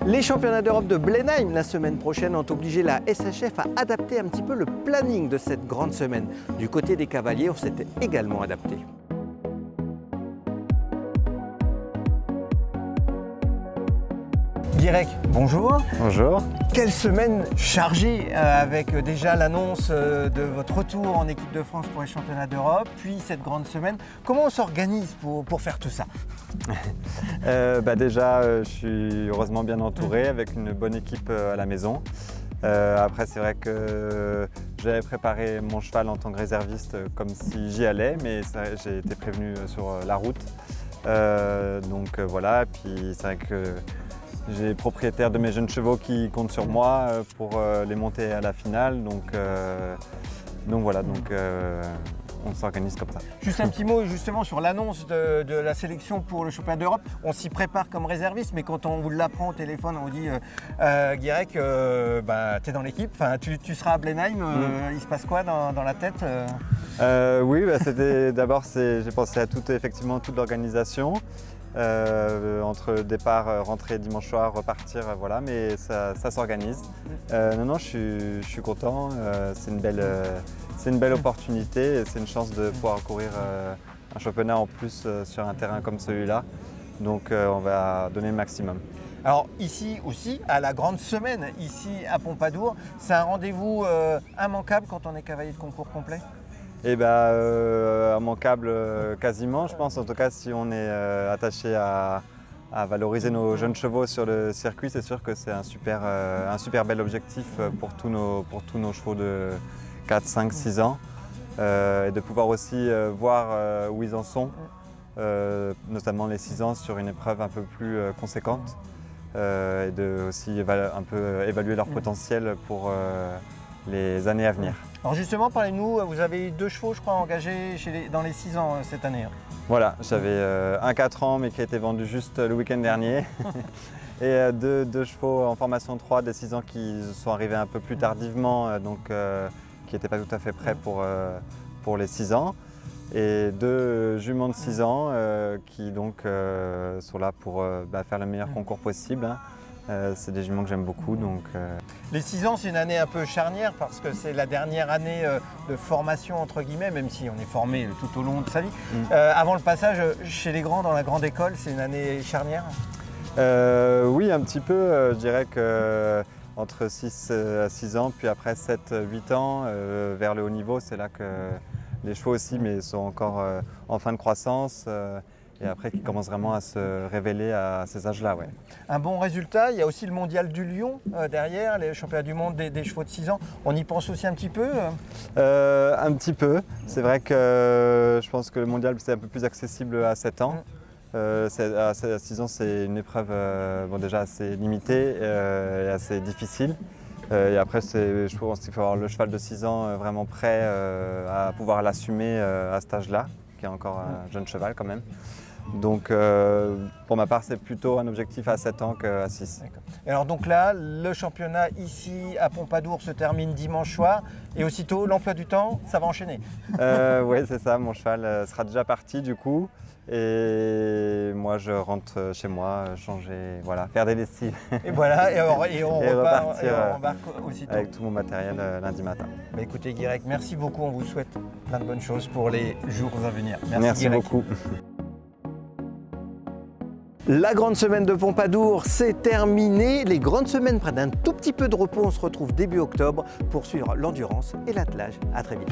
Les championnats d'Europe de Blenheim la semaine prochaine ont obligé la SHF à adapter un petit peu le planning de cette grande semaine. Du côté des cavaliers, on s'était également adapté. Guirec, bonjour. Bonjour. Quelle semaine chargée avec déjà l'annonce de votre retour en équipe de France pour les championnats d'Europe, puis cette grande semaine. Comment on s'organise pour faire tout ça? Déjà, je suis heureusement bien entouré avec une bonne équipe à la maison. Après, c'est vrai que j'avais préparé mon cheval en tant que réserviste comme si j'y allais, mais j'ai été prévenu sur la route. Voilà, puis c'est vrai que j'ai les propriétaires de mes jeunes chevaux qui comptent sur moi pour les monter à la finale. On s'organise comme ça. Juste un petit mot justement sur l'annonce de la sélection pour le championnat d'Europe. On s'y prépare comme réserviste, mais quand on vous l'apprend au téléphone, on vous dit Guirec, tu es dans l'équipe, tu seras à Blenheim, il se passe quoi dans la tête? Oui, d'abord j'ai pensé à toute l'organisation. Entre départ, rentrée dimanche soir, repartir, voilà, mais ça s'organise. Non, je suis content, c'est une belle opportunité et c'est une chance de pouvoir courir un championnat en plus sur un terrain comme celui-là. Donc on va donner le maximum. Alors ici aussi, à la grande semaine, ici à Pompadour, c'est un rendez-vous immanquable quand on est cavalier de concours complet? Immanquable quasiment, je pense. En tout cas, si on est attaché à valoriser nos jeunes chevaux sur le circuit, c'est sûr que c'est un super bel objectif pour tous nos chevaux de 4, 5, 6 ans. Et de pouvoir aussi voir où ils en sont, notamment les 6 ans, sur une épreuve un peu plus conséquente. Et de aussi un peu évaluer leur potentiel pour les années à venir. Alors justement, parlez-nous, vous avez eu 2 chevaux, je crois, engagés dans les 6 ans cette année. Voilà, j'avais un 4 ans, mais qui a été vendu juste le week-end dernier. Et deux chevaux en formation 3 des 6 ans qui sont arrivés un peu plus tardivement, qui n'étaient pas tout à fait prêts pour les 6 ans. Et 2 juments de 6 ans qui sont là pour faire le meilleur concours possible. C'est des juments que j'aime beaucoup. Les 6 ans, c'est une année un peu charnière parce que c'est la dernière année de formation, entre guillemets, même si on est formé tout au long de sa vie. Avant le passage chez les grands, dans la grande école, c'est une année charnière? Oui, un petit peu. Je dirais que entre 6 à 6 ans, puis après 7-8 ans, vers le haut niveau, c'est là que les chevaux aussi, mais sont encore en fin de croissance. Et après qui commence vraiment à se révéler à ces âges-là. Ouais. Un bon résultat, il y a aussi le mondial du Lion derrière, les championnats du monde des chevaux de 6 ans. On y pense aussi un petit peu? Un petit peu. C'est vrai que je pense que le mondial c'est un peu plus accessible à 7 ans. À 6 ans c'est une épreuve déjà assez limitée et assez difficile. Et après je pense qu'il faut avoir le cheval de 6 ans vraiment prêt à pouvoir l'assumer à cet âge-là, qui est encore un jeune cheval quand même. Donc pour ma part, c'est plutôt un objectif à 7 ans qu'à 6. Et alors donc là, le championnat ici à Pompadour se termine dimanche soir et aussitôt l'emploi du temps, ça va enchaîner. Oui, c'est ça, mon cheval sera déjà parti du coup. Et moi je rentre chez moi, changer, voilà, faire des lessives. Et voilà, et on embarque aussitôt. Avec tout mon matériel lundi matin. Écoutez Guirec, merci beaucoup, on vous souhaite plein de bonnes choses pour les jours à venir. Merci beaucoup. La grande semaine de Pompadour, c'est terminé. Les grandes semaines prennent un tout petit peu de repos. On se retrouve début octobre pour suivre l'endurance et l'attelage. À très vite.